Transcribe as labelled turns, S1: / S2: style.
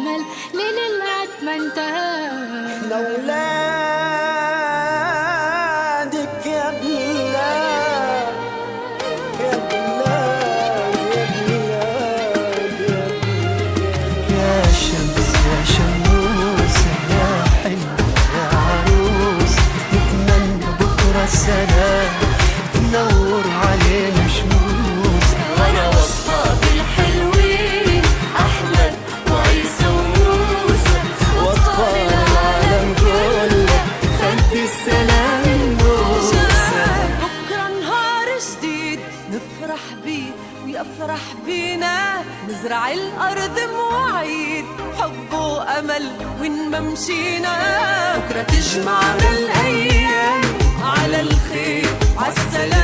S1: أمل من العد ما انتهى.
S2: لأولادك يا بلاد يا بلاد يا بلاد يا شمس يا شموسة يا حلوة يا عروس، نتمنى بكرة السلام تنور علينا شموس.
S3: وانا واصحابي الحلوين احمد وعيسى وموسى
S2: واطفال العالم كله خلي السلام نوسة.
S3: بكره نهار جديد نفرح بيه ويفرح بينا، نزرع الارض مواعيد حب وامل وين ما مشينا. بكره تجمعنا الايام على الخير وعالسلام.